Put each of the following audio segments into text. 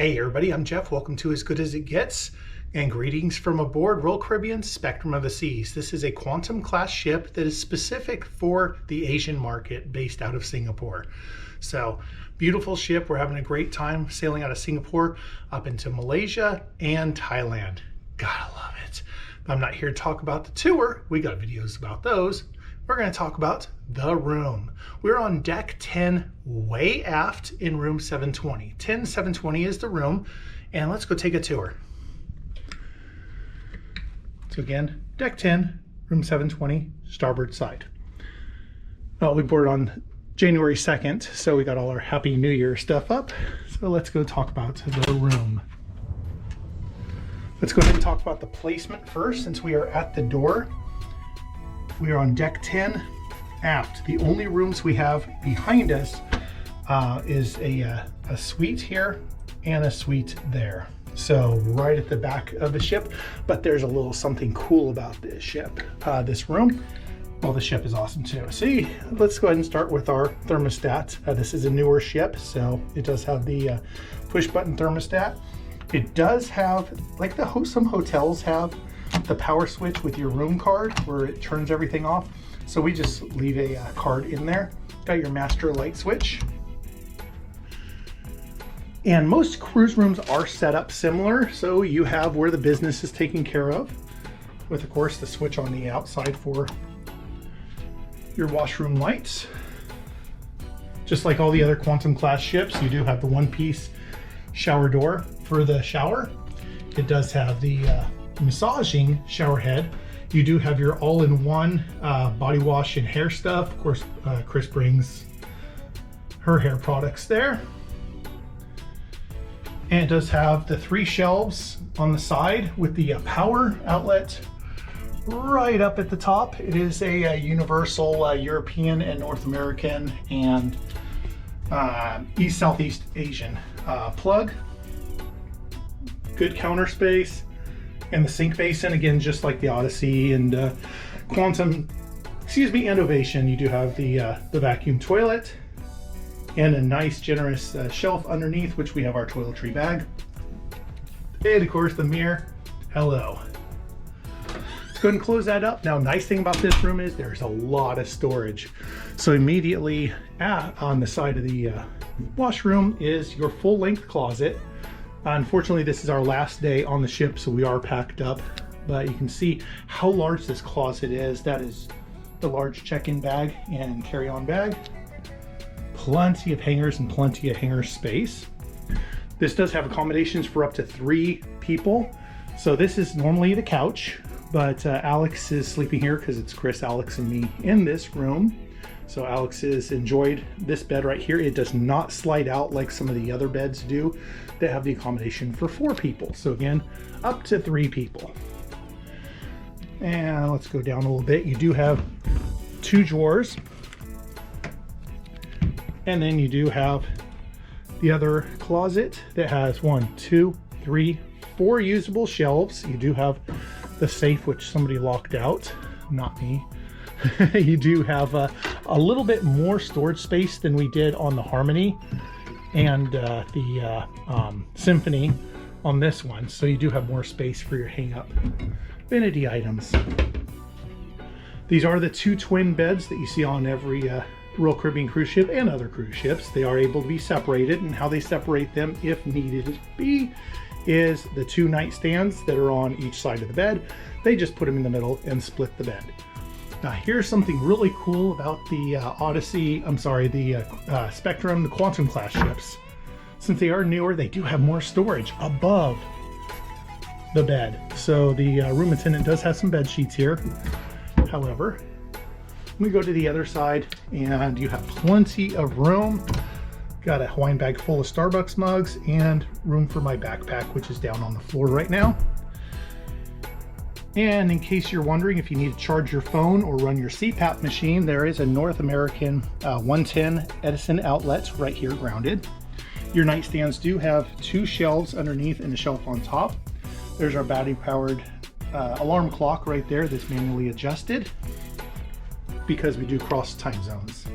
Hey everybody, I'm Jeff. Welcome to As Good As It Gets, and greetings from aboard Royal Caribbean's Spectrum of the Seas. This is a Quantum class ship that is specific for the Asian market based out of Singapore. So, beautiful ship. We're having a great time sailing out of Singapore up into Malaysia and Thailand. Gotta love it. But I'm not here to talk about the tour. We got videos about those. We're going to talk about the room. We're on deck 10, way aft in room 720. 10720 is the room, and let's go take a tour. So again, deck 10, room 720, starboard side. Well, we boarded on January 2nd, so we got all our Happy New Year stuff up. So let's go talk about the room. Let's go ahead and talk about the placement first, since we are at the door. We are on deck 10 aft. The only rooms we have behind us is a suite here and a suite there. So right at the back of the ship, but there's a little something cool about this ship, this room. Well, the ship is awesome too. See, let's go ahead and start with our thermostat. This is a newer ship, so it does have the push button thermostat. It does have, like some hotels have, the power switch with your room card where it turns everything off. So we just leave a card in there. Got your master light switch. And most cruise rooms are set up similar. So you have where the business is taken care of, with of course the switch on the outside for your washroom lights. Just like all the other Quantum class ships, you do have the one-piece shower door for the shower. It does have the massaging shower head. You do have your all-in-one body wash and hair stuff. Of course, Chris brings her hair products there. And it does have the 3 shelves on the side with the power outlet right up at the top. It is a universal European and North American and East Southeast Asian plug. Good counter space. And the sink basin, again, just like the Odyssey and Quantum, and Ovation, you do have the vacuum toilet and a nice generous shelf underneath, which we have our toiletry bag. And of course the mirror. Hello. Let's go ahead and close that up. Now, nice thing about this room is there's a lot of storage. So immediately on the side of the washroom is your full-length closet. Unfortunately, this is our last day on the ship, so we are packed up, but you can see how large this closet is. That is the large check-in bag and carry-on bag. Plenty of hangers and plenty of hanger space. This does have accommodations for up to 3 people. So this is normally the couch, but Alex is sleeping here because it's Chris, Alex, and me in this room. So Alex has enjoyed this bed right here. It does not slide out like some of the other beds do that have the accommodation for 4 people. So again, up to 3 people. And let's go down a little bit. You do have 2 drawers. And then you do have the other closet that has 1, 2, 3, 4 usable shelves. You do have the safe, which somebody locked out, not me. You do have a little bit more storage space than we did on the Harmony and the Symphony on this one. So you do have more space for your hang-up vanity items. These are the 2 twin beds that you see on every Royal Caribbean cruise ship and other cruise ships. They are able to be separated, and how they separate them if needed be is the 2 nightstands that are on each side of the bed. They just put them in the middle and split the bed. Now here's something really cool about the Spectrum, the Quantum class ships. Since they are newer, they do have more storage above the bed. So the room attendant does have some bed sheets here. However, we go to the other side and you have plenty of room. Got a Hawaiian bag full of Starbucks mugs and room for my backpack, which is down on the floor right now. And in case you're wondering if you need to charge your phone or run your CPAP machine, there is a North American 110 Edison outlet right here grounded. Your nightstands do have 2 shelves underneath and a shelf on top. There's our battery powered alarm clock right there that's manually adjusted because we do cross time zones.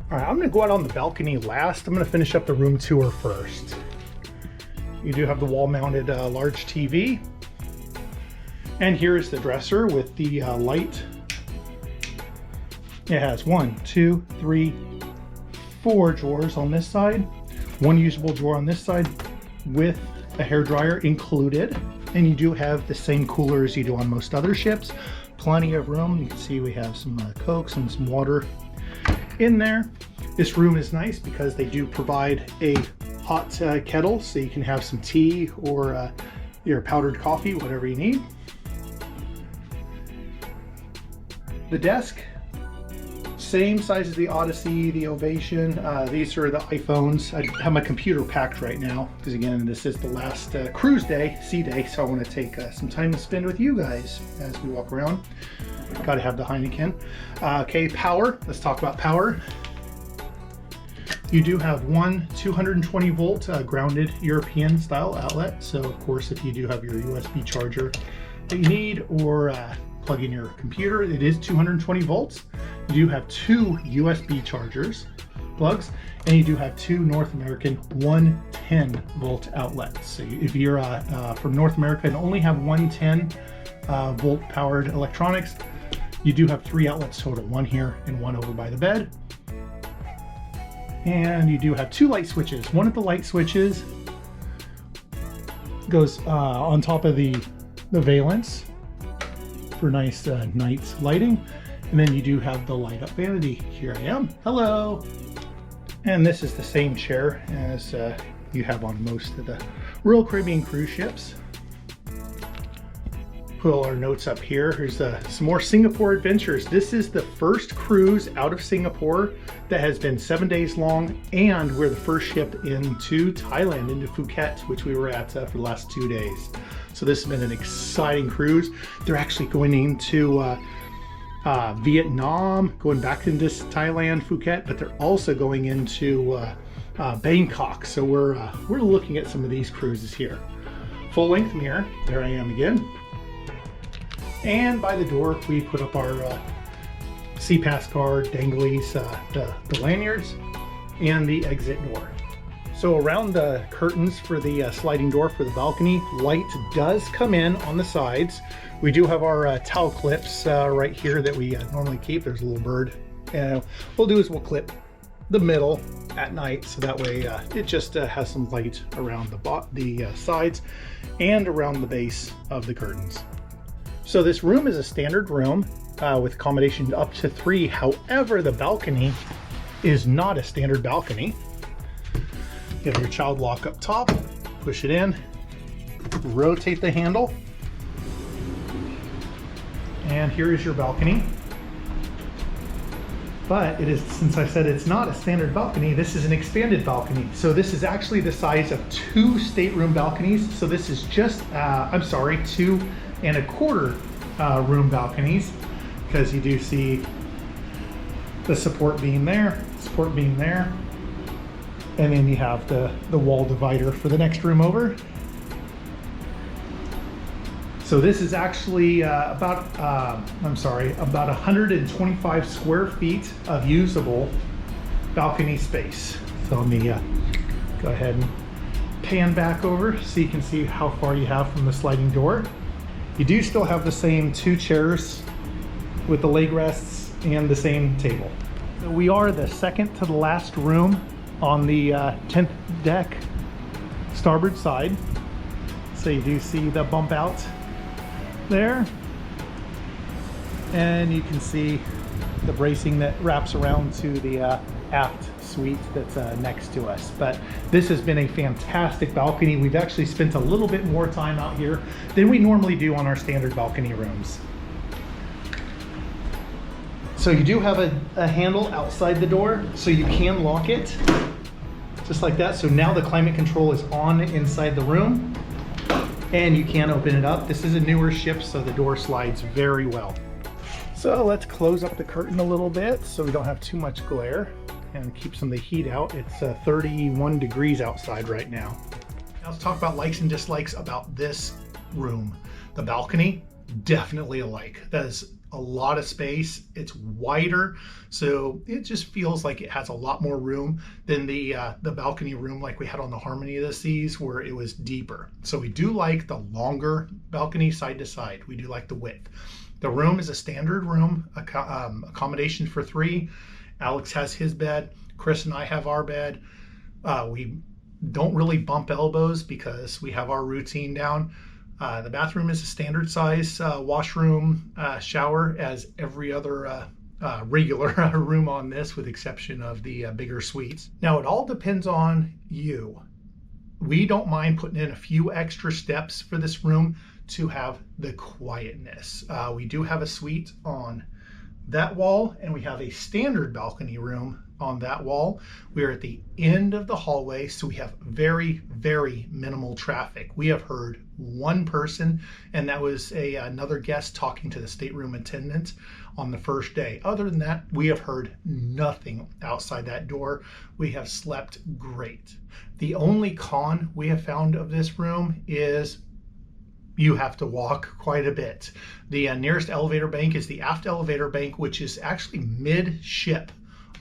All right, I'm gonna go out on the balcony last. I'm gonna finish up the room tour first. You do have the wall-mounted large TV. And here is the dresser with the light. It has 1, 2, 3, 4 drawers on this side, 1 usable drawer on this side with a hair dryer included. And you do have the same cooler as you do on most other ships. Plenty of room. You can see we have some Cokes and some water in there. This room is nice because they do provide a hot kettle, so you can have some tea or your powdered coffee, whatever you need. The desk, same size as the Odyssey, the Ovation. These are the iPhones. I have my computer packed right now because, again, this is the last cruise day, sea day, so I want to take some time to spend with you guys as we walk around. Got to have the Heineken. Okay, power. Let's talk about power. You do have one 220 volt grounded European style outlet. So, of course, if you do have your USB charger that you need or plug in your computer, it is 220 volts. You do have 2 USB chargers, plugs, and you do have 2 North American 110 volt outlets. So if you're from North America and only have 110 volt powered electronics, you do have 3 outlets total, 1 here and 1 over by the bed. And you do have 2 light switches. One of the light switches goes on top of the valance for nice night lighting. And then you do have the light up vanity. Here I am. Hello. And this is the same chair as you have on most of the Royal Caribbean cruise ships. Put all our notes up here. Here's some more Singapore adventures. This is the first cruise out of Singapore that has been 7 days long, and we're the first ship into Thailand, into Phuket, which we were at for the last 2 days. So this has been an exciting cruise. They're actually going into Vietnam, going back into Thailand, Phuket, but they're also going into Bangkok. So we're looking at some of these cruises here. Full length mirror. There I am again. And by the door, we put up our SeaPass card, danglies, the lanyards, and the exit door. So around the curtains for the sliding door for the balcony, light does come in on the sides. We do have our towel clips right here that we normally keep. There's a little bird. And what we'll do is we'll clip the middle at night, so that way it just has some light around the sides and around the base of the curtains. So this room is a standard room with accommodation up to 3. However, the balcony is not a standard balcony. You have your child lock up top, push it in, rotate the handle, and here is your balcony. But it is, since I said it's not a standard balcony, this is an expanded balcony. So this is actually the size of 2 stateroom balconies. So this is just, 2 1/4 room balconies, because you do see the support beam there, and then you have the wall divider for the next room over. So this is actually about 125 square feet of usable balcony space. So let me go ahead and pan back over so you can see how far you have from the sliding door. You do still have the same 2 chairs with the leg rests and the same table. So we are the second to the last room on the 10th deck starboard side. So you do see the bump out there, and you can see the bracing that wraps around to the aft suite that's next to us. But this has been a fantastic balcony. We've actually spent a little bit more time out here than we normally do on our standard balcony rooms. So you do have a handle outside the door, so you can lock it just like that. So now the climate control is on inside the room, and you can open it up. This is a newer ship, so the door slides very well. So let's close up the curtain a little bit so we don't have too much glare and keep some of the heat out. It's 31 degrees outside right now. Now let's talk about likes and dislikes about this room. The balcony, definitely a like. That is a lot of space. It's wider, so it just feels like it has a lot more room than the balcony room like we had on the Harmony of the Seas, where it was deeper. So we do like the longer balcony side to side. We do like the width. The room is a standard room, accommodation for 3. Alex has his bed. Chris and I have our bed. We don't really bump elbows because we have our routine down. The bathroom is a standard size washroom, shower, as every other regular room on this, with exception of the bigger suites. Now, it all depends on you. We don't mind putting in a few extra steps for this room to have the quietness. We do have a suite on that wall, and we have a standard balcony room on that wall. We are at the end of the hallway, so we have very, very minimal traffic. We have heard one person, and that was another guest talking to the stateroom attendant on the first day. Other than that, we have heard nothing outside that door. We have slept great. The only con we have found of this room is you have to walk quite a bit. The nearest elevator bank is the aft elevator bank, which is actually mid-ship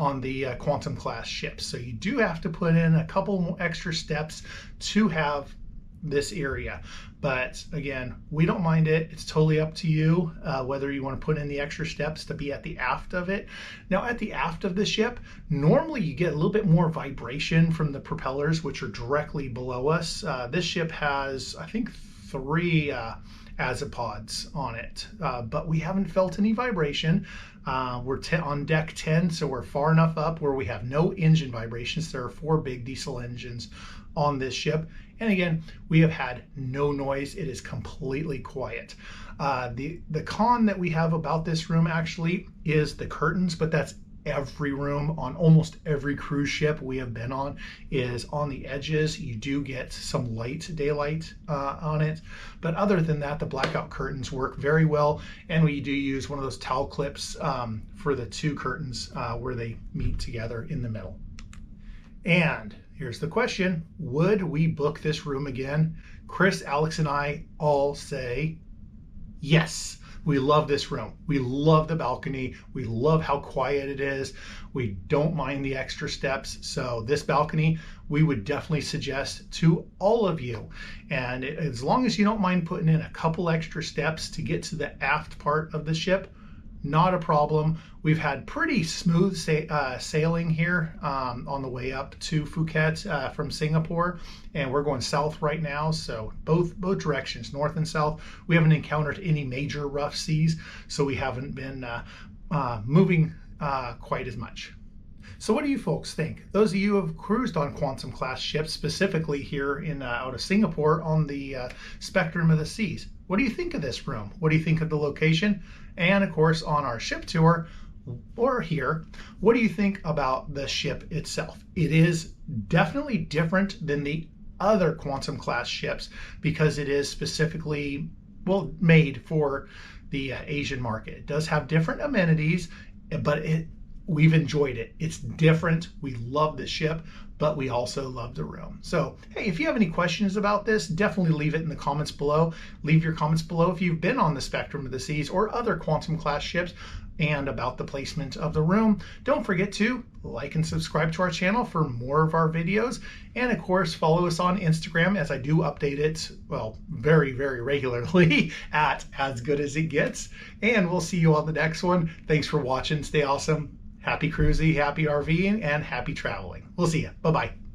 on the Quantum class ships. So you do have to put in a couple more extra steps to have this area. But again, we don't mind it. It's totally up to you whether you want to put in the extra steps to be at the aft of it. Now, at the aft of the ship, normally you get a little bit more vibration from the propellers, which are directly below us. This ship has, I think, 3 azipods on it, but we haven't felt any vibration. We're on deck 10, so we're far enough up where we have no engine vibrations. There are 4 big diesel engines on this ship, and again, we have had no noise. It is completely quiet. The con that we have about this room actually is the curtains, but that's every room on almost every cruise ship we have been on is on the edges. You do get some light daylight on it, but other than that, the blackout curtains work very well, and we do use one of those towel clips for the 2 curtains where they meet together in the middle. And here's the question: would we book this room again? Chris, Alex, and I all say yes. We love this room. We love the balcony. We love how quiet it is. We don't mind the extra steps. So this balcony, we would definitely suggest to all of you. And as long as you don't mind putting in a couple extra steps to get to the aft part of the ship, not a problem. We've had pretty smooth sailing here on the way up to Phuket from Singapore, and we're going south right now, so both directions, north and south. We haven't encountered any major rough seas, so we haven't been moving quite as much. So what do you folks think? Those of you who have cruised on Quantum class ships, specifically here in out of Singapore on the Spectrum of the Seas, what do you think of this room? What do you think of the location? And of course, on our ship tour or here, what do you think about the ship itself? It is definitely different than the other Quantum class ships because it is specifically, well, made for the Asian market. It does have different amenities, but we've enjoyed it. It's different. We love the ship, but we also love the room. So, hey, if you have any questions about this, definitely leave it in the comments below. Leave your comments below if you've been on the Spectrum of the Seas or other Quantum class ships and about the placement of the room. Don't forget to like and subscribe to our channel for more of our videos. And of course, follow us on Instagram, as I do update it, well, very, very regularly at As Good As It Gets. And we'll see you on the next one. Thanks for watching. Stay awesome. Happy cruising, happy RVing, and happy traveling. We'll see you. Bye-bye.